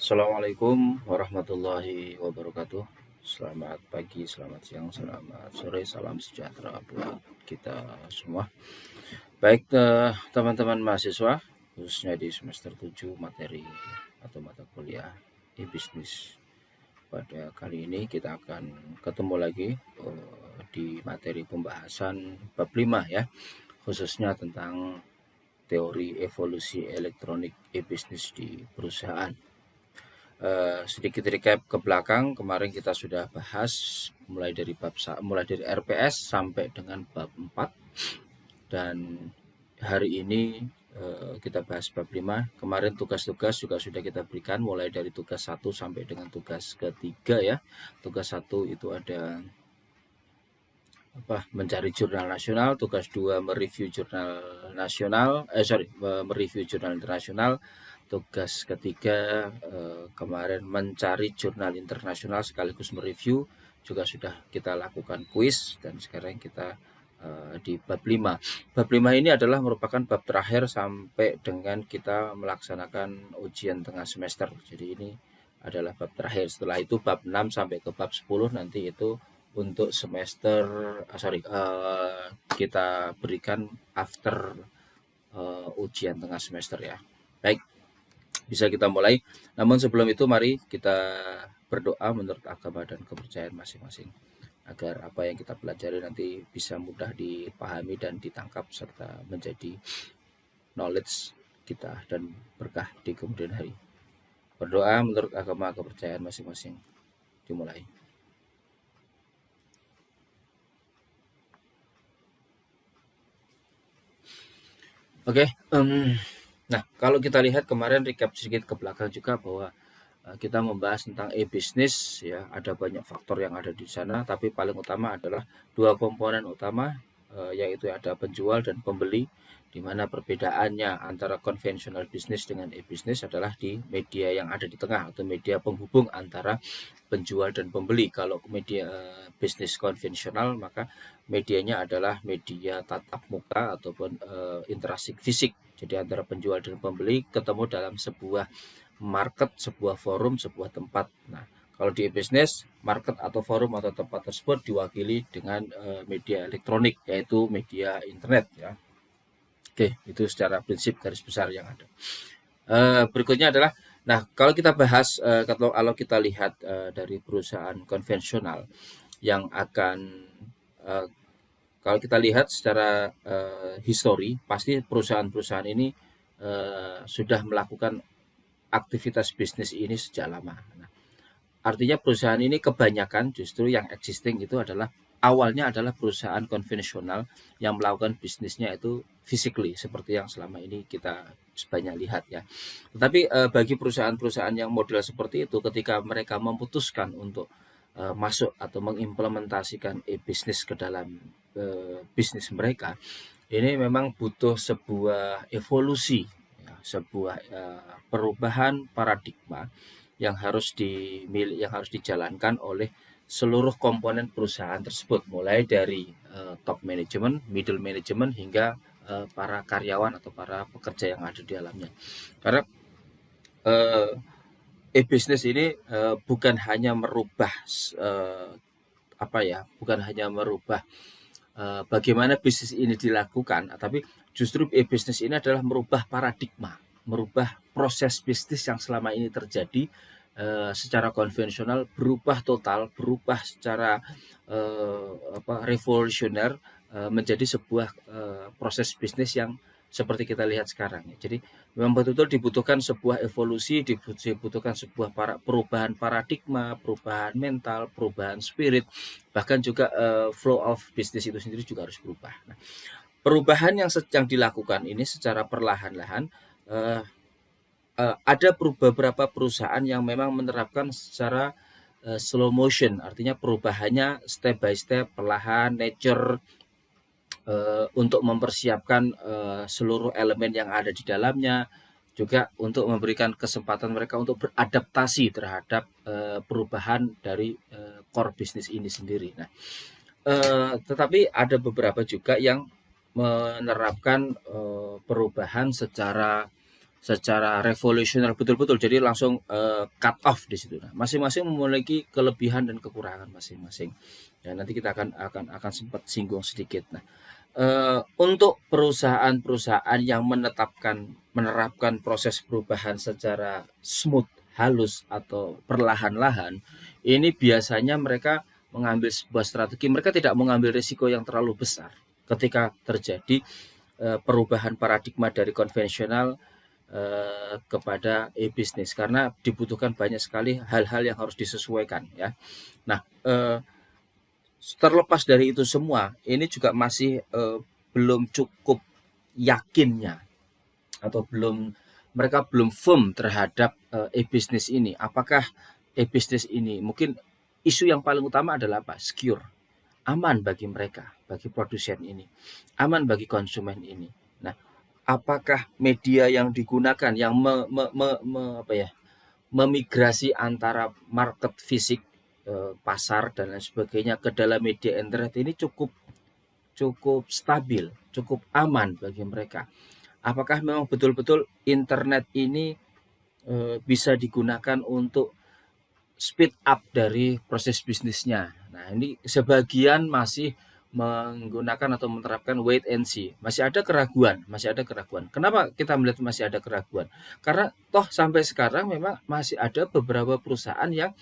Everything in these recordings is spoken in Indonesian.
Assalamualaikum warahmatullahi wabarakatuh. Selamat pagi, selamat siang, selamat sore, salam sejahtera buat kita semua. Baik, teman-teman mahasiswa, khususnya di semester 7 materi atau mata kuliah e-bisnis. Pada kali ini kita akan ketemu lagi di materi pembahasan bab 5 ya, khususnya tentang teori evolusi elektronik e-bisnis di perusahaan. Sedikit recap ke belakang, kemarin kita sudah bahas mulai dari RPS sampai dengan bab 4, dan hari ini kita bahas bab 5. Kemarin tugas-tugas juga sudah kita berikan mulai dari tugas 1 sampai dengan tugas ketiga ya. Tugas 1 itu ada mencari jurnal nasional, tugas 2 mereview jurnal nasional, mereview jurnal internasional. Tugas ketiga kemarin mencari jurnal internasional sekaligus mereview, juga sudah kita lakukan kuis, dan sekarang kita di bab 5. Bab 5 ini adalah merupakan bab terakhir sampai dengan kita melaksanakan ujian tengah semester. Jadi ini adalah bab terakhir. Setelah itu bab 6 sampai ke bab 10 nanti itu untuk semester kita berikan after ujian tengah semester ya. Baik, bisa kita mulai. Namun sebelum itu mari kita berdoa menurut agama dan kepercayaan masing-masing, agar apa yang kita pelajari nanti bisa mudah dipahami dan ditangkap serta menjadi knowledge kita dan berkah di kemudian hari. Berdoa menurut agama kepercayaan masing-masing. Dimulai. Oke, nah kalau kita lihat kemarin recap sedikit ke belakang juga bahwa kita membahas tentang e-bisnis ya, ada banyak faktor yang ada di sana, tapi paling utama adalah dua komponen utama, yaitu ada penjual dan pembeli, di mana perbedaannya antara konvensional bisnis dengan e-bisnis adalah di media yang ada di tengah atau media penghubung antara penjual dan pembeli. Kalau media bisnis konvensional maka medianya adalah media tatap muka ataupun interaksi fisik. Jadi antara penjual dan pembeli ketemu dalam sebuah market, sebuah forum, sebuah tempat. Nah, kalau di e-bisnis, market atau forum atau tempat tersebut diwakili dengan media elektronik, yaitu media internet ya. Oke, itu secara prinsip garis besar yang ada. Berikutnya adalah, nah kalau kita bahas, kalau kita lihat dari perusahaan konvensional yang akan, kalau kita lihat secara histori, pasti perusahaan-perusahaan ini sudah melakukan aktivitas bisnis ini sejak lama. Nah, artinya perusahaan ini kebanyakan justru yang existing itu adalah awalnya adalah perusahaan konvensional yang melakukan bisnisnya itu physically seperti yang selama ini kita banyak lihat ya. Tetapi bagi perusahaan-perusahaan yang model seperti itu, ketika mereka memutuskan untuk masuk atau mengimplementasikan e-bisnis ke dalam bisnis mereka, ini memang butuh sebuah evolusi, ya, sebuah perubahan paradigma yang harus dijalankan oleh seluruh komponen perusahaan tersebut, mulai dari top management, middle management, hingga para karyawan atau para pekerja yang ada di dalamnya. Karena e-bisnis ini bukan hanya merubah bagaimana bisnis ini dilakukan, tapi justru e-bisnis ini adalah merubah paradigma, merubah proses bisnis yang selama ini terjadi secara konvensional, berubah total, berubah secara revolusioner, menjadi sebuah proses bisnis yang seperti kita lihat sekarang. Jadi memang betul-betul dibutuhkan sebuah evolusi, dibutuhkan sebuah perubahan paradigma, perubahan mental, perubahan spirit, bahkan juga flow of bisnis itu sendiri juga harus berubah. Nah, perubahan yang sedang dilakukan ini secara perlahan-lahan, ada beberapa perusahaan yang memang menerapkan secara slow motion, artinya perubahannya step by step, perlahan, nature, untuk mempersiapkan seluruh elemen yang ada di dalamnya, juga untuk memberikan kesempatan mereka untuk beradaptasi terhadap perubahan dari core bisnis ini sendiri. Nah, tetapi ada beberapa juga yang menerapkan perubahan secara secara revolusioner betul-betul. Jadi langsung cut off di situ. Nah, masing-masing memiliki kelebihan dan kekurangan masing-masing. Dan nanti kita akan sempat singgung sedikit. Nah, untuk perusahaan-perusahaan yang menerapkan proses perubahan secara smooth, halus atau perlahan-lahan, ini biasanya mereka mengambil sebuah strategi. Mereka tidak mengambil risiko yang terlalu besar ketika terjadi perubahan paradigma dari konvensional kepada e-bisnis, karena dibutuhkan banyak sekali hal-hal yang harus disesuaikan ya. Nah, terlepas dari itu semua, ini juga masih belum cukup yakinnya atau mereka belum firm terhadap e-bisnis ini. Apakah e-bisnis ini, mungkin isu yang paling utama adalah apa? Secure, aman bagi mereka, bagi produsen ini, aman bagi konsumen ini. Nah, apakah media yang digunakan yang memigrasi antara market fisik, pasar dan lain sebagainya ke dalam media internet ini cukup stabil, cukup aman bagi mereka. Apakah memang betul-betul internet ini bisa digunakan untuk speed up dari proses bisnisnya? Nah, ini sebagian masih menggunakan atau menerapkan wait and see. Masih ada keraguan. Kenapa kita melihat masih ada keraguan? Karena toh sampai sekarang memang masih ada beberapa perusahaan yang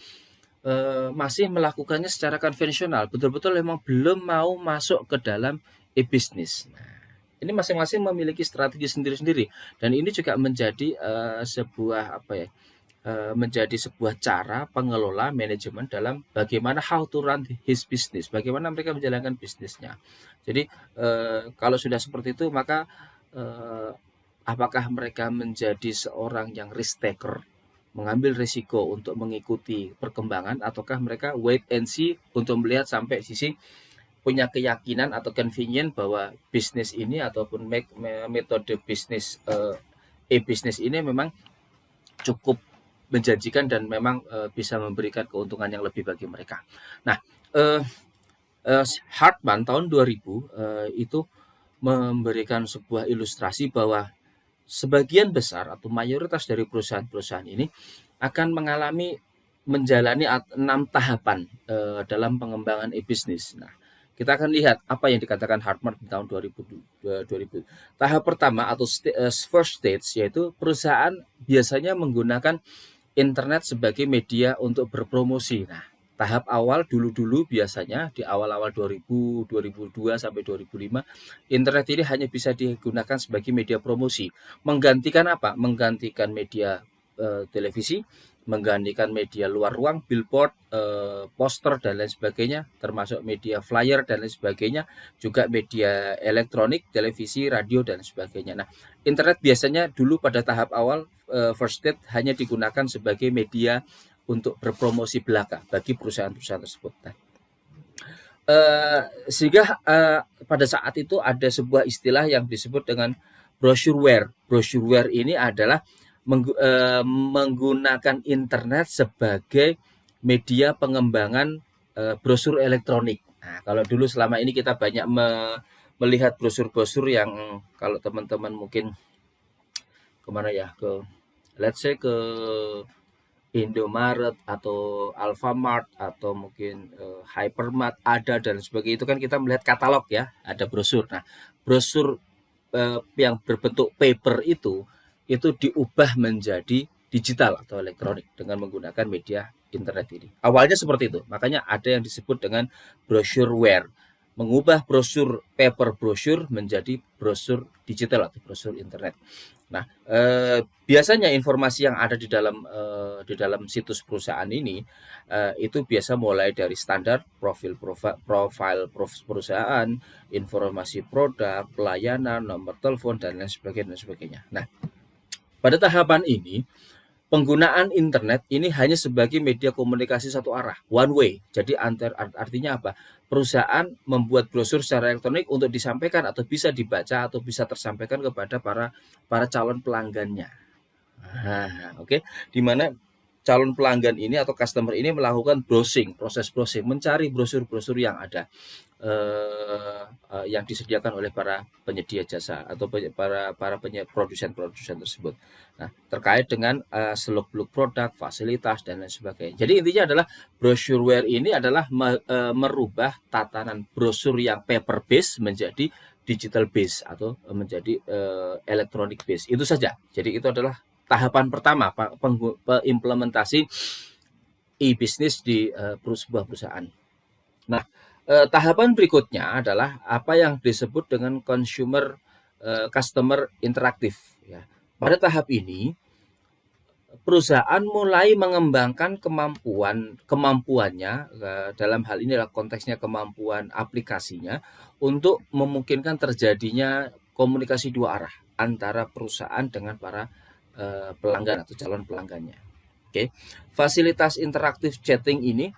masih melakukannya secara konvensional, betul-betul memang belum mau masuk ke dalam e-bisnis. Nah, ini masing-masing memiliki strategi sendiri-sendiri, dan ini juga menjadi menjadi sebuah cara pengelola manajemen dalam bagaimana how to run his business, bagaimana mereka menjalankan bisnisnya. Jadi kalau sudah seperti itu, maka apakah mereka menjadi seorang yang risk taker, mengambil risiko untuk mengikuti perkembangan, ataukah mereka wait and see untuk melihat sampai sisi punya keyakinan atau convenient bahwa bisnis ini ataupun metode bisnis e-bisnis ini memang cukup menjanjikan dan memang bisa memberikan keuntungan yang lebih bagi mereka. Nah, Hartman tahun 2000 itu memberikan sebuah ilustrasi bahwa sebagian besar atau mayoritas dari perusahaan-perusahaan ini akan menjalani 6 tahapan dalam pengembangan e-bisnis. Nah, kita akan lihat apa yang dikatakan Hartman di tahun 2000. Tahap pertama atau first stage, yaitu perusahaan biasanya menggunakan internet sebagai media untuk berpromosi. Nah, tahap awal dulu biasanya di awal-awal 2002 sampai 2005, internet ini hanya bisa digunakan sebagai media promosi. Menggantikan apa? Menggantikan media televisi, menggantikan media luar ruang, billboard, poster dan lain sebagainya, termasuk media flyer dan lain sebagainya, juga media elektronik, televisi, radio dan sebagainya. Nah, internet biasanya dulu pada tahap awal first stage hanya digunakan sebagai media untuk berpromosi belaka bagi perusahaan-perusahaan tersebut. Nah, sehingga pada saat itu ada sebuah istilah yang disebut dengan brosureware. Brosureware ini adalah menggunakan internet sebagai media pengembangan brosur elektronik. Nah, kalau dulu selama ini kita banyak melihat brosur-brosur yang kalau teman-teman mungkin kemana ya, let's say ke Indomaret atau Alfamart atau mungkin Hypermart ada dan sebagainya, itu kan kita melihat katalog ya, ada brosur. Nah, brosur yang berbentuk paper itu diubah menjadi digital atau elektronik dengan menggunakan media internet ini. Awalnya seperti itu, makanya ada yang disebut dengan brosureware, mengubah brosur paper brosur menjadi brosur digital atau brosur internet. Nah, biasanya informasi yang ada di dalam situs perusahaan ini itu biasa mulai dari standar profil perusahaan, informasi produk, pelayanan, nomor telepon dan lain sebagainya. Nah, pada tahapan ini penggunaan internet ini hanya sebagai media komunikasi satu arah, one way. Jadi artinya apa? Perusahaan membuat brosur secara elektronik untuk disampaikan atau bisa dibaca atau bisa tersampaikan kepada para calon pelanggannya. Oke. Di mana calon pelanggan ini atau customer ini melakukan browsing, proses browsing, mencari brosur-brosur yang ada. yang disediakan oleh para penyedia jasa atau para produsen tersebut. Nah, terkait dengan seluk-beluk produk, fasilitas dan lain sebagainya. Jadi intinya adalah brosureware ini adalah merubah tatanan brosur yang paper base menjadi digital base atau menjadi electronic base. Itu saja. Jadi itu adalah tahapan pertama implementasi e-business di sebuah perusahaan. Nah, tahapan berikutnya adalah apa yang disebut dengan customer interaktif ya. Pada tahap ini perusahaan mulai mengembangkan kemampuannya dalam hal ini adalah konteksnya kemampuan aplikasinya untuk memungkinkan terjadinya komunikasi dua arah antara perusahaan dengan para pelanggan atau calon pelanggannya. Oke, fasilitas interaktif chatting ini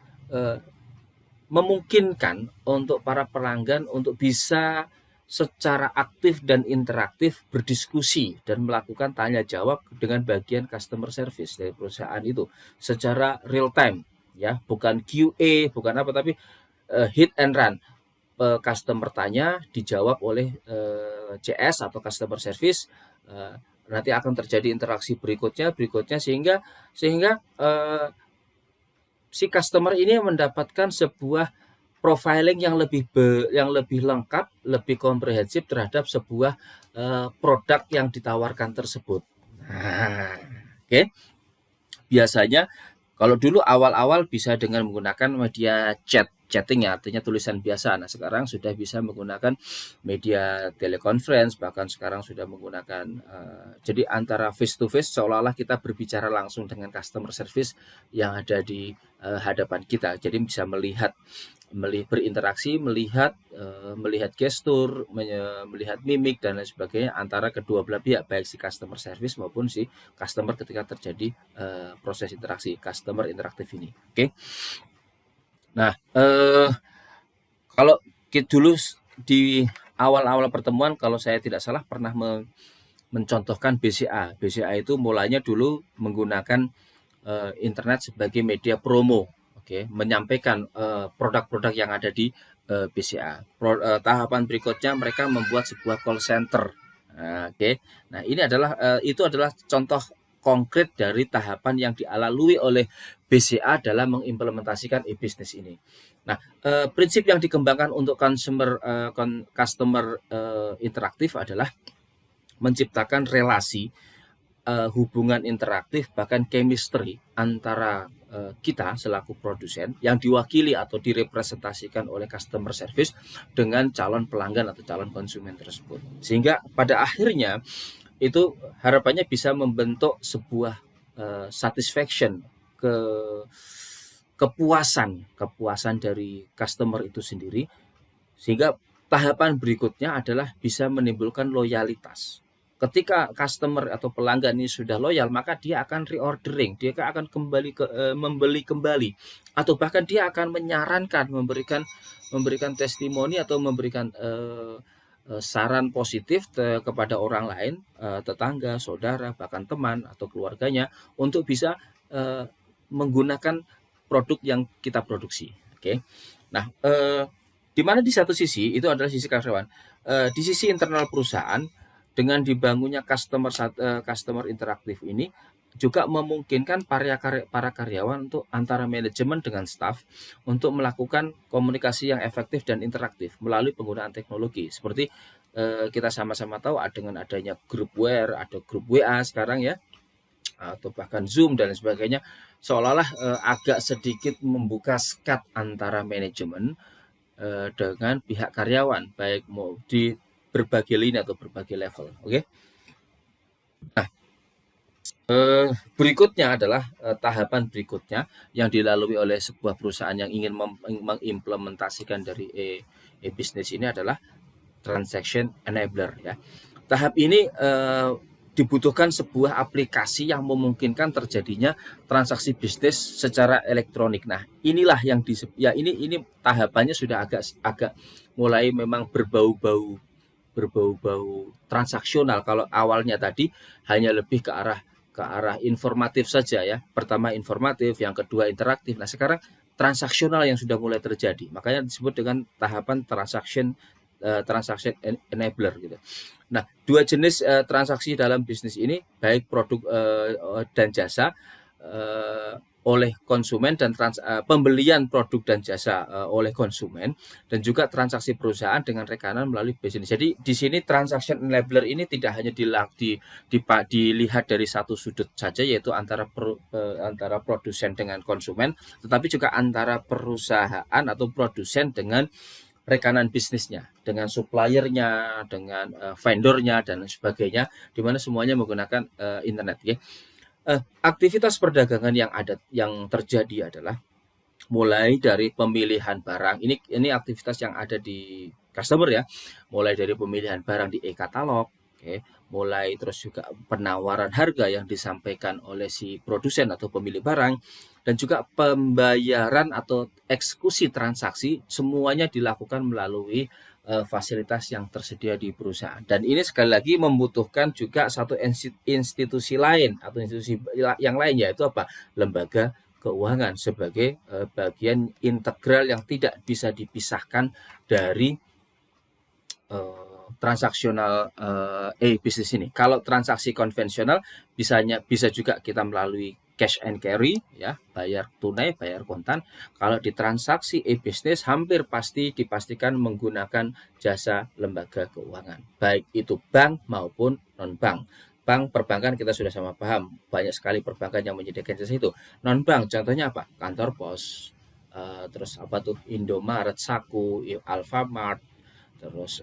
memungkinkan untuk para pelanggan untuk bisa secara aktif dan interaktif berdiskusi dan melakukan tanya jawab dengan bagian customer service dari perusahaan itu secara real time ya, bukan QA, bukan apa, tapi hit and run. Customer tanya dijawab oleh CS atau customer service, nanti akan terjadi interaksi berikutnya sehingga si customer ini mendapatkan sebuah profiling yang lebih lengkap, lebih komprehensif terhadap sebuah produk yang ditawarkan tersebut. Nah, oke. Biasanya kalau dulu awal-awal bisa dengan menggunakan media chatting ya, artinya tulisan biasa. Nah, sekarang sudah bisa menggunakan media teleconference, bahkan sekarang sudah menggunakan jadi antara face to face seolah-olah kita berbicara langsung dengan customer service yang ada di hadapan kita. Jadi bisa berinteraksi, melihat gestur, melihat mimik dan lain sebagainya antara kedua belah pihak, baik si customer service maupun si customer ketika terjadi proses interaksi customer interaktif ini. Oke. Nah, kalau dulu di awal-awal pertemuan, kalau saya tidak salah pernah mencontohkan BCA. BCA itu mulanya dulu menggunakan internet sebagai media promo. Oke, menyampaikan produk-produk yang ada di BCA. Tahapan berikutnya mereka membuat sebuah call center. Oke. Nah, ini adalah itu adalah contoh konkret dari tahapan yang dilalui oleh BCA dalam mengimplementasikan e-business ini. Nah, prinsip yang dikembangkan untuk customer interaktif adalah menciptakan relasi hubungan interaktif, bahkan chemistry antara kita selaku produsen yang diwakili atau direpresentasikan oleh customer service dengan calon pelanggan atau calon konsumen tersebut. Sehingga pada akhirnya itu harapannya bisa membentuk sebuah satisfaction, kepuasan dari customer itu sendiri, sehingga tahapan berikutnya adalah bisa menimbulkan loyalitas. Ketika customer atau pelanggan ini sudah loyal, maka dia akan reordering, dia akan membeli kembali, atau bahkan dia akan menyarankan, memberikan testimoni atau memberikan saran positif kepada orang lain, tetangga, saudara, bahkan teman atau keluarganya untuk bisa menggunakan produk yang kita produksi. Oke. Nah, di mana di satu sisi itu adalah sisi karyawan, di sisi internal perusahaan dengan dibangunnya customer interaktif ini juga memungkinkan para karyawan untuk antara manajemen dengan staff untuk melakukan komunikasi yang efektif dan interaktif melalui penggunaan teknologi seperti kita sama-sama tahu dengan adanya grup WhatsApp, ada grup WA sekarang ya, atau bahkan Zoom dan sebagainya, seolah-olah agak sedikit membuka sekat antara manajemen dengan pihak karyawan, baik mau di berbagai lini atau berbagai level. Oke. Nah, berikutnya adalah tahapan berikutnya yang dilalui oleh sebuah perusahaan yang ingin mengimplementasikan dari e-business ini adalah transaction enabler ya. Tahap ini dibutuhkan sebuah aplikasi yang memungkinkan terjadinya transaksi bisnis secara elektronik. Nah, inilah yang ini tahapannya sudah agak mulai memang berbau-bau transaksional. Kalau awalnya tadi hanya lebih ke arah informatif saja ya. Pertama informatif, yang kedua interaktif. Nah, sekarang transaksional yang sudah mulai terjadi. Makanya disebut dengan tahapan transaction enabler gitu. Nah, dua jenis transaksi dalam bisnis ini, baik produk dan jasa oleh konsumen dan pembelian produk dan jasa oleh konsumen, dan juga transaksi perusahaan dengan rekanan melalui bisnis. Jadi di sini transaction enabler ini tidak hanya dilihat dari satu sudut saja, yaitu antara produsen dengan konsumen, tetapi juga antara perusahaan atau produsen dengan rekanan bisnisnya, dengan suppliernya, dengan vendornya dan sebagainya, di mana semuanya menggunakan internet. Ya. Aktivitas perdagangan yang terjadi adalah mulai dari pemilihan barang. Ini aktivitas yang ada di customer ya, mulai dari pemilihan barang di e-katalog, mulai terus juga penawaran harga yang disampaikan oleh si produsen atau pemilik barang, dan juga pembayaran atau eksekusi transaksi, semuanya dilakukan melalui fasilitas yang tersedia di perusahaan. Dan ini sekali lagi membutuhkan juga satu institusi lain atau institusi yang lain, yaitu apa? Lembaga keuangan sebagai bagian integral yang tidak bisa dipisahkan dari transaksional bisnis ini. Kalau transaksi konvensional bisa juga kita melalui cash and carry, ya, bayar tunai, bayar kontan. Kalau di transaksi e-bisnis hampir pasti dipastikan menggunakan jasa lembaga keuangan, baik itu bank maupun non-bank. Bank, perbankan kita sudah sama paham, banyak sekali perbankan yang menyediakan jasa itu. Non-bank contohnya apa? Kantor pos, terus apa tuh, Indomaret, Saku, Alfamart, terus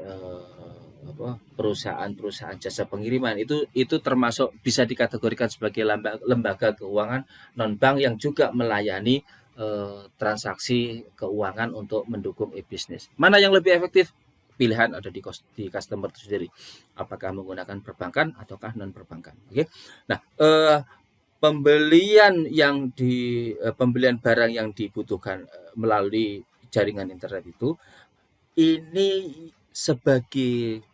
perusahaan jasa pengiriman, itu termasuk bisa dikategorikan sebagai lembaga keuangan non-bank yang juga melayani transaksi keuangan untuk mendukung e-bisnis. Mana yang lebih efektif? Pilihan ada di customer itu sendiri, apakah menggunakan perbankan ataukah non perbankan. Oke. Nah, pembelian barang yang dibutuhkan melalui jaringan internet itu, ini sebagai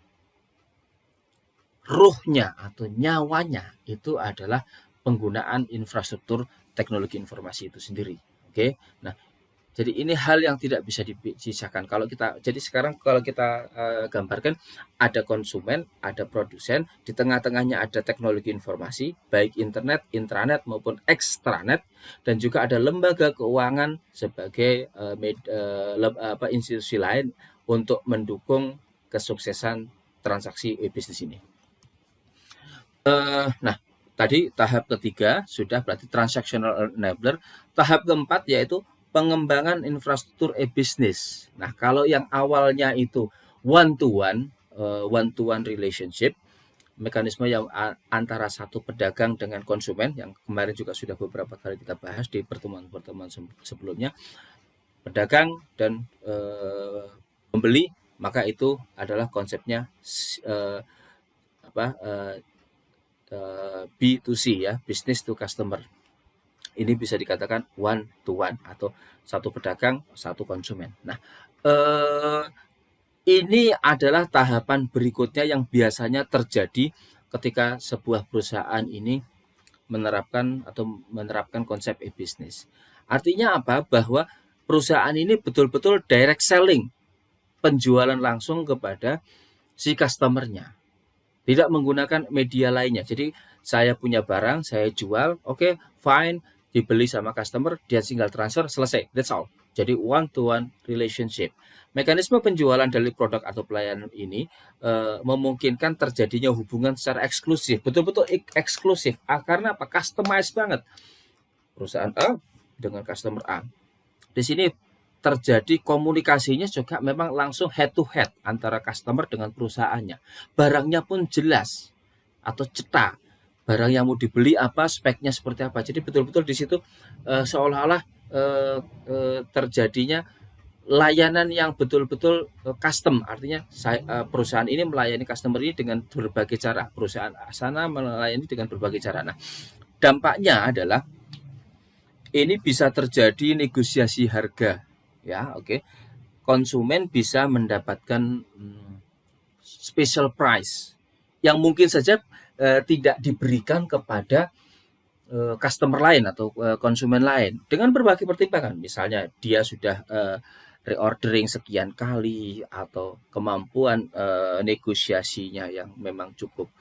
ruhnya atau nyawanya itu adalah penggunaan infrastruktur teknologi informasi itu sendiri. Oke. Nah, jadi ini hal yang tidak bisa dipisahkan. Jadi sekarang kalau kita gambarkan, ada konsumen, ada produsen, di tengah-tengahnya ada teknologi informasi, baik internet, intranet maupun extranet, dan juga ada lembaga keuangan sebagai institusi lain untuk mendukung kesuksesan transaksi e-bisnis ini. Nah, tadi tahap ketiga sudah berarti transactional enabler. Tahap keempat yaitu pengembangan infrastruktur e-bisnis. Nah, kalau yang awalnya itu one-to-one relationship, mekanisme yang antara satu pedagang dengan konsumen, yang kemarin juga sudah beberapa kali kita bahas di pertemuan-pertemuan sebelumnya, pedagang dan pembeli, maka itu adalah konsepnya B2C ya, business to customer. Ini bisa dikatakan one to one atau satu pedagang, satu konsumen. Nah, ini adalah tahapan berikutnya yang biasanya terjadi ketika sebuah perusahaan ini menerapkan konsep e-bisnis. Artinya apa? Bahwa perusahaan ini betul-betul direct selling, penjualan langsung kepada si customernya, tidak menggunakan media lainnya. Jadi saya punya barang, saya jual, oke, fine, dibeli sama customer, dia tinggal transfer, selesai, that's all. Jadi one-to-one relationship. Mekanisme penjualan dari produk atau pelayanan ini memungkinkan terjadinya hubungan secara eksklusif, betul-betul eksklusif. Karena apa? Customize banget. Perusahaan A dengan customer A. Di sini terjadi komunikasinya juga memang langsung head to head antara customer dengan perusahaannya. Barangnya pun jelas atau cetak. Barang yang mau dibeli apa, speknya seperti apa. Jadi betul-betul di situ seolah-olah terjadinya layanan yang betul-betul custom. Artinya perusahaan ini melayani customer ini dengan berbagai cara. Perusahaan sana melayani dengan berbagai cara. Nah, dampaknya adalah ini bisa terjadi negosiasi harga. Ya, oke. Konsumen bisa mendapatkan special price yang mungkin saja tidak diberikan kepada customer lain atau konsumen lain dengan berbagai pertimbangan. Misalnya dia sudah reordering sekian kali atau kemampuan negosiasinya yang memang cukup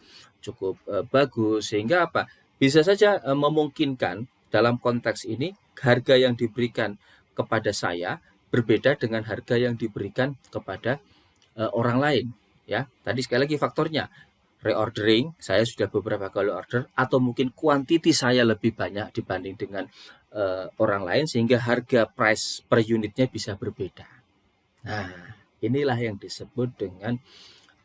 cukup bagus, sehingga apa? Bisa saja memungkinkan dalam konteks ini harga yang diberikan kepada saya berbeda dengan harga yang diberikan kepada orang lain, ya. Tadi sekali lagi faktornya reordering, saya sudah beberapa kali order, atau mungkin kuantiti saya lebih banyak dibanding dengan orang lain, sehingga harga price per unitnya bisa berbeda. Nah, inilah yang disebut dengan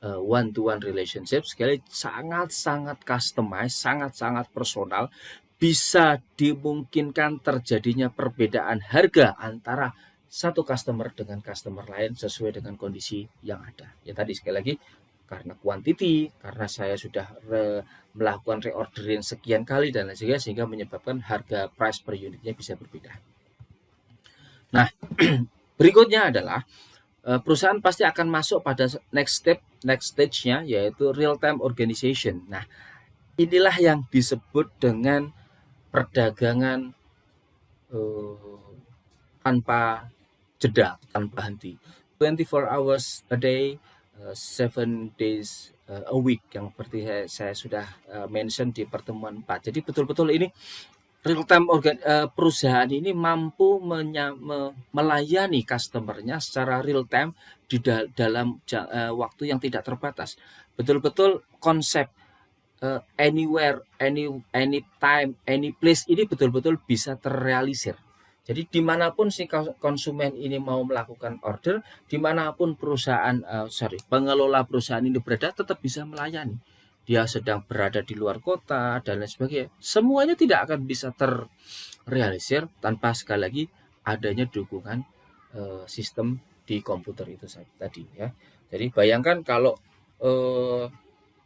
one to one relationship. Sekali sangat-sangat customized, sangat-sangat personal, bisa dimungkinkan terjadinya perbedaan harga antara satu customer dengan customer lain sesuai dengan kondisi yang ada. Ya tadi sekali lagi, karena quantity, karena saya sudah melakukan reordering sekian kali dan lain sebagainya, sehingga menyebabkan harga price per unitnya bisa berbeda. Nah, berikutnya adalah perusahaan pasti akan masuk pada next stage-nya, yaitu real time organization. Nah, inilah yang disebut dengan perdagangan tanpa jeda, tanpa henti. 24 hours a day, 7 days a week, yang seperti saya sudah mention di pertemuan 4. Jadi betul-betul ini real time perusahaan ini mampu melayani customernya secara real time di dalam waktu yang tidak terbatas. Betul-betul konsep anywhere, anytime, any place ini betul-betul bisa terrealisir. Jadi dimanapun si konsumen ini mau melakukan order, dimanapun pengelola perusahaan ini berada, tetap bisa melayani. Dia sedang berada di luar kota dan lain sebagainya, semuanya tidak akan bisa terrealisir tanpa sekali lagi adanya dukungan sistem di komputer itu tadi, ya. Jadi bayangkan kalau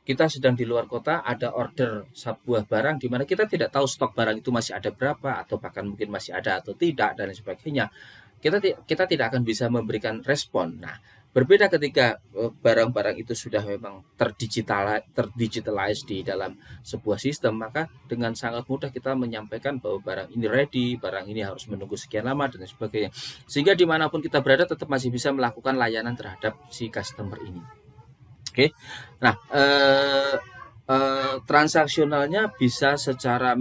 kita sedang di luar kota, ada order sebuah barang di mana kita tidak tahu stok barang itu masih ada berapa, atau bahkan mungkin masih ada atau tidak dan sebagainya. Kita tidak akan bisa memberikan respon. Nah, berbeda ketika barang-barang itu sudah memang terdigitalize di dalam sebuah sistem, maka dengan sangat mudah kita menyampaikan bahwa barang ini ready, barang ini harus menunggu sekian lama dan sebagainya. Sehingga dimanapun kita berada tetap masih bisa melakukan layanan terhadap si customer ini. Oke, nah transaksionalnya bisa secara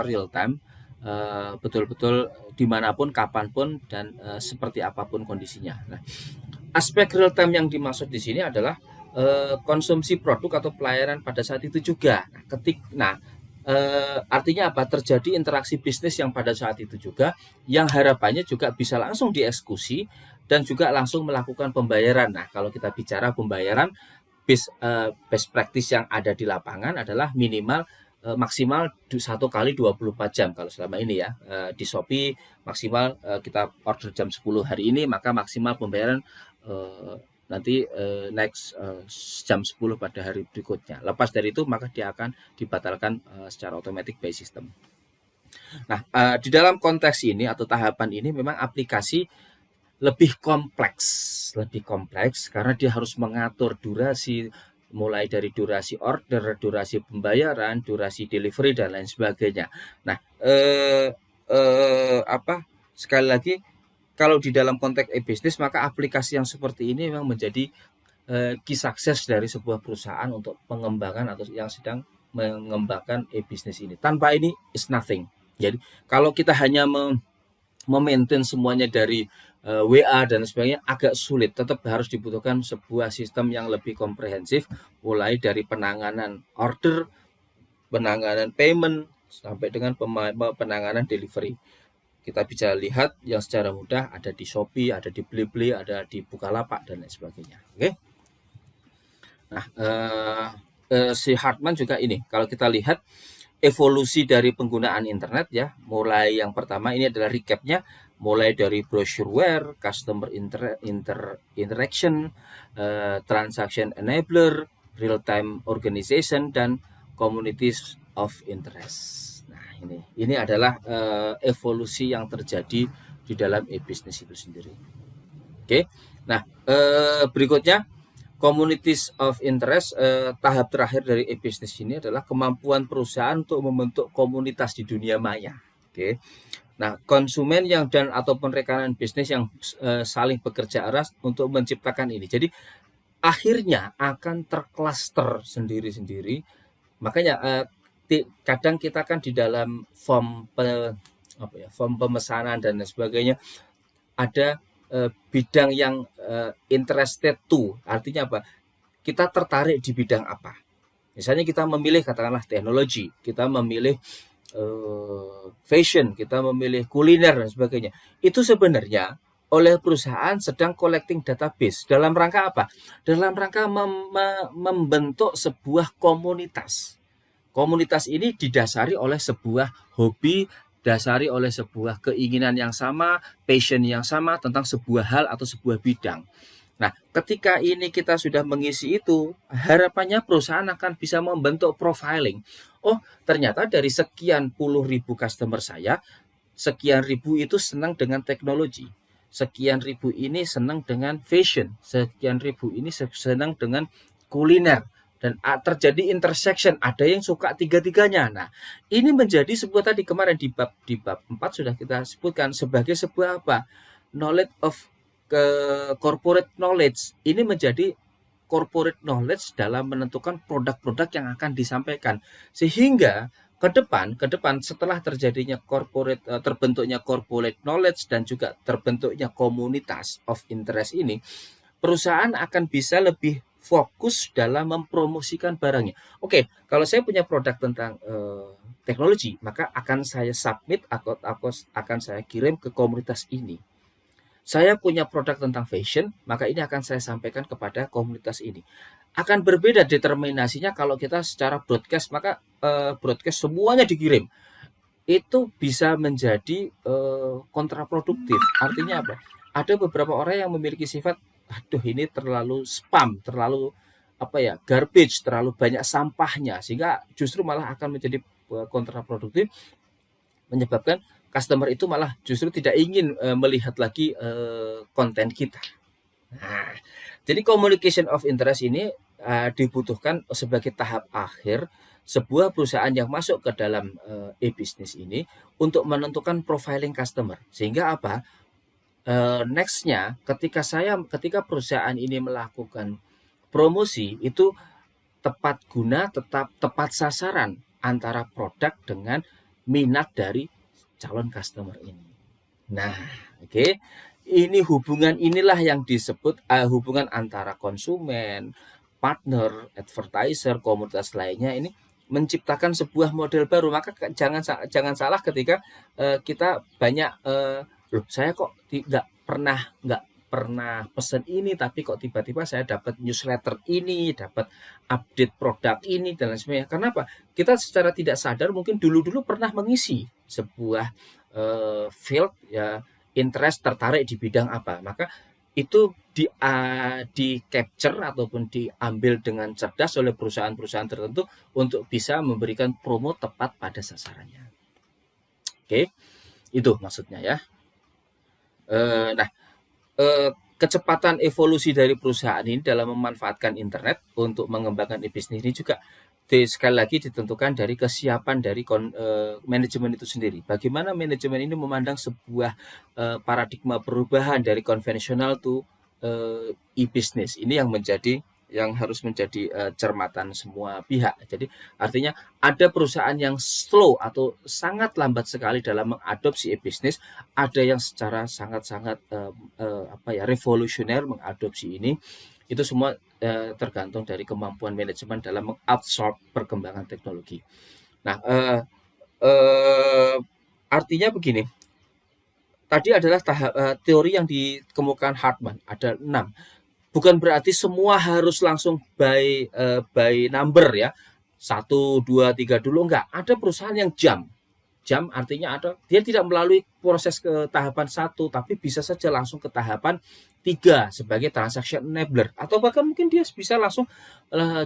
real time, betul-betul dimanapun, kapanpun, dan seperti apapun kondisinya. Nah, aspek real time yang dimaksud di sini adalah konsumsi produk atau pelayanan pada saat itu juga. Artinya apa? Terjadi interaksi bisnis yang pada saat itu juga, yang harapannya juga bisa langsung dieksekusi dan juga langsung melakukan pembayaran. Nah, kalau kita bicara pembayaran, best practice yang ada di lapangan adalah minimal maksimal 1 kali 24 jam kalau selama ini, ya. Di Shopee maksimal kita order jam 10 hari ini, maka maksimal pembayaran nanti next jam 10 pada hari berikutnya. Lepas dari itu maka dia akan dibatalkan secara otomatis by system. Nah, di dalam konteks ini atau tahapan ini memang aplikasi lebih kompleks karena dia harus mengatur durasi, mulai dari durasi order, durasi pembayaran, durasi delivery dan lain sebagainya. Nah, sekali lagi, kalau di dalam konteks e-business, maka aplikasi yang seperti ini memang menjadi key success dari sebuah perusahaan untuk pengembangan atau yang sedang mengembangkan e-business ini. Tanpa ini is nothing. Jadi kalau kita hanya memaintain semuanya dari WA dan sebagainya agak sulit. Tetap harus dibutuhkan sebuah sistem yang lebih komprehensif, mulai dari penanganan order, penanganan payment, sampai dengan penanganan delivery. Kita bisa lihat yang secara mudah ada di Shopee, ada di Blibli, ada di Bukalapak dan lain sebagainya. Oke. Nah, si Hartman juga ini, kalau kita lihat evolusi dari penggunaan internet, ya, mulai yang pertama ini adalah recapnya, mulai dari brosureware, customer interaction, transaction enabler, real time organization, dan communities of interest. Nah, ini adalah evolusi yang terjadi di dalam e-business itu sendiri. Oke. Nah, berikutnya Communities of interest, tahap terakhir dari e-business ini adalah kemampuan perusahaan untuk membentuk komunitas di dunia maya. Oke. Nah, konsumen yang dan ataupun rekan bisnis yang saling bekerja keras untuk menciptakan ini. Jadi akhirnya akan tercluster sendiri-sendiri. Makanya kadang kita kan di dalam form pemesanan dan sebagainya ada bidang yang interested to, artinya apa? Kita tertarik di bidang apa? Misalnya kita memilih katakanlah teknologi, kita memilih fashion, kita memilih kuliner dan sebagainya. Itu sebenarnya oleh perusahaan sedang collecting database. Dalam rangka apa? Dalam rangka membentuk sebuah komunitas. Komunitas ini didasari oleh sebuah hobi, dasari oleh sebuah keinginan yang sama, passion yang sama tentang sebuah hal atau sebuah bidang. Nah, ketika ini kita sudah mengisi itu, harapannya perusahaan akan bisa membentuk profiling. Oh, ternyata dari sekian puluh ribu customer saya, sekian ribu itu senang dengan teknologi. Sekian ribu ini senang dengan fashion. Sekian ribu ini senang dengan kuliner. Dan terjadi intersection, ada yang suka tiga-tiganya. Nah, ini menjadi sebuah tadi kemarin di bab 4 sudah kita sebutkan sebagai sebuah apa? Knowledge of corporate knowledge. Ini menjadi corporate knowledge dalam menentukan produk-produk yang akan disampaikan. Sehingga ke depan setelah terjadinya terbentuknya corporate knowledge dan juga terbentuknya komunitas of interest ini, perusahaan akan bisa lebih fokus dalam mempromosikan barangnya. Oke, kalau saya punya produk tentang teknologi, maka akan saya submit atau akan saya kirim ke komunitas ini. Saya punya produk tentang fashion, maka ini akan saya sampaikan kepada komunitas ini. Akan berbeda determinasinya kalau kita secara broadcast, maka broadcast semuanya dikirim. Itu bisa menjadi kontraproduktif. Artinya apa? Ada beberapa orang yang memiliki sifat, aduh ini terlalu spam, terlalu garbage, terlalu banyak sampahnya, sehingga justru malah akan menjadi kontraproduktif, menyebabkan customer itu malah justru tidak ingin melihat lagi konten kita. Nah, jadi communication of interest ini dibutuhkan sebagai tahap akhir sebuah perusahaan yang masuk ke dalam e-business ini untuk menentukan profiling customer. Sehingga apa? Nextnya ketika perusahaan ini melakukan promosi itu tepat guna, tepat sasaran antara produk dengan minat dari calon customer ini. Nah, oke. Ini hubungan inilah yang disebut hubungan antara konsumen, partner, advertiser, komunitas lainnya ini menciptakan sebuah model baru. Maka jangan salah ketika kita banyak loh, saya kok nggak pernah pesan ini, tapi kok tiba-tiba saya dapat newsletter ini, dapat update produk ini dan lain sebagainya. Kenapa? Kita secara tidak sadar mungkin dulu pernah mengisi sebuah field ya, interest, tertarik di bidang apa, maka itu di capture ataupun diambil dengan cerdas oleh perusahaan-perusahaan tertentu untuk bisa memberikan promo tepat pada sasarannya. Oke, itu maksudnya ya. Nah, kecepatan evolusi dari perusahaan ini dalam memanfaatkan internet untuk mengembangkan e-bisnis ini juga sekali lagi ditentukan dari kesiapan dari manajemen itu sendiri. Bagaimana manajemen ini memandang sebuah paradigma perubahan dari konvensional to e-business. Ini yang harus menjadi cermatan semua pihak. Jadi artinya ada perusahaan yang slow atau sangat lambat sekali dalam mengadopsi e-business, ada yang secara sangat-sangat revolusioner mengadopsi ini. Itu semua tergantung dari kemampuan manajemen dalam mengabsorb perkembangan teknologi. Nah, artinya begini. Tadi adalah teori yang dikemukakan Hartman, ada 6. Bukan berarti semua harus langsung by number ya. 1, 2, 3 dulu, enggak. Ada perusahaan yang jam artinya dia tidak melalui proses ke tahapan 1, tapi bisa saja langsung ke tahapan 3 sebagai transaction enabler, atau bahkan mungkin dia bisa langsung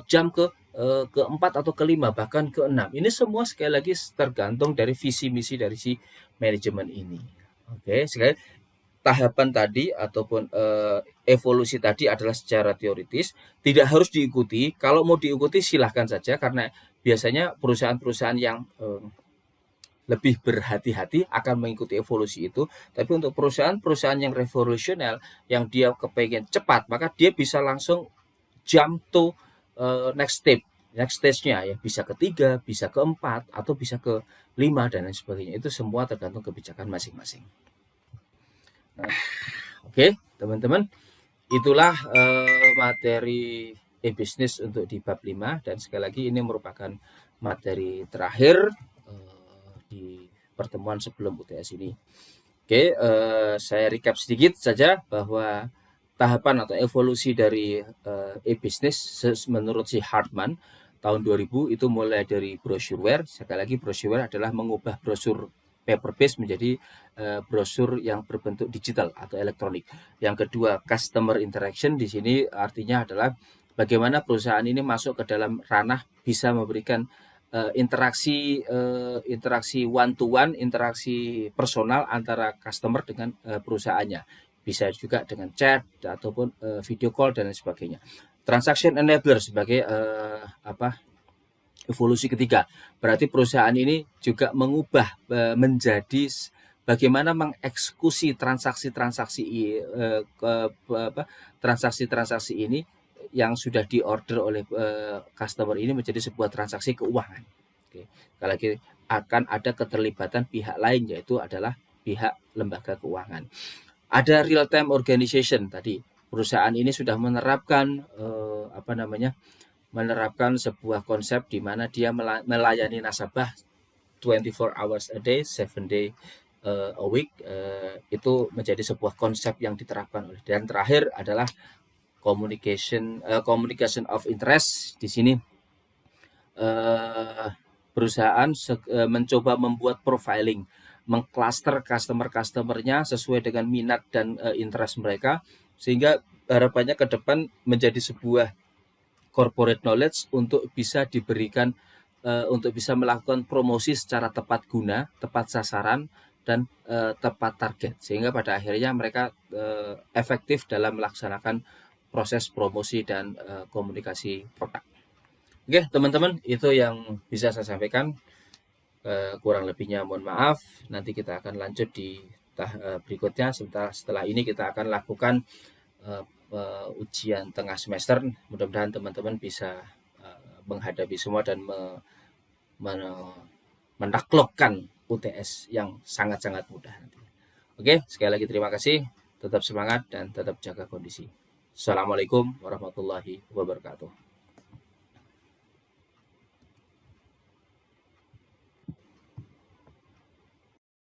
jam ke 4 atau ke 5, bahkan ke 6. Ini semua sekali lagi tergantung dari visi misi dari si manajemen ini. Oke, sekali tahapan tadi ataupun evolusi tadi adalah secara teoritis, tidak harus diikuti. Kalau mau diikuti silahkan saja, karena biasanya perusahaan-perusahaan yang lebih berhati-hati akan mengikuti evolusi itu. Tapi untuk perusahaan-perusahaan yang revolusioner, yang dia kepengen cepat, maka dia bisa langsung jump to next step, next stage-nya ya, bisa ketiga, bisa keempat, atau bisa ke 5 dan lain sebagainya. Itu semua tergantung kebijakan masing-masing. Nah, oke, teman-teman, itulah materi e-business untuk di bab 5, dan sekali lagi ini merupakan materi terakhir di pertemuan sebelum UTS ini. Oke, saya recap sedikit saja bahwa tahapan atau evolusi dari e-business menurut si Hartman tahun 2000 itu mulai dari brosureware. Sekali lagi, brosureware adalah mengubah brosur paper based menjadi brosur yang berbentuk digital atau elektronik. Yang kedua, customer interaction. Di sini artinya adalah bagaimana perusahaan ini masuk ke dalam ranah bisa memberikan interaksi one to one, interaksi personal antara customer dengan perusahaannya. Bisa juga dengan chat ataupun video call dan lain sebagainya. Transaction enabler sebagai evolusi ketiga. Berarti perusahaan ini juga mengubah menjadi bagaimana mengeksekusi transaksi-transaksi ini yang sudah diorder oleh customer ini menjadi sebuah transaksi keuangan. Oke. Sekali lagi, akan ada keterlibatan pihak lain, yaitu adalah pihak lembaga keuangan. Ada real time organization tadi. Perusahaan ini sudah menerapkan menerapkan sebuah konsep di mana dia melayani nasabah 24 hours a day, 7 day a week. Itu menjadi sebuah konsep yang diterapkan oleh. Dan terakhir adalah communication of interest. Di sini perusahaan mencoba membuat profiling, mengcluster customer-customernya sesuai dengan minat dan interest mereka, sehingga harapannya ke depan menjadi sebuah corporate knowledge untuk bisa diberikan, untuk bisa melakukan promosi secara tepat guna, tepat sasaran, dan tepat target, sehingga pada akhirnya mereka efektif dalam melaksanakan proses promosi dan komunikasi produk. Oke, teman-teman, itu yang bisa saya sampaikan. Kurang lebihnya mohon maaf. Nanti kita akan lanjut di berikutnya. Setelah ini kita akan lakukan ujian tengah semester. Mudah-mudahan teman-teman bisa menghadapi semua dan menaklukkan UTS yang sangat-sangat mudah nanti. Oke, sekali lagi terima kasih. Tetap semangat dan tetap jaga kondisi. Assalamualaikum warahmatullahi wabarakatuh.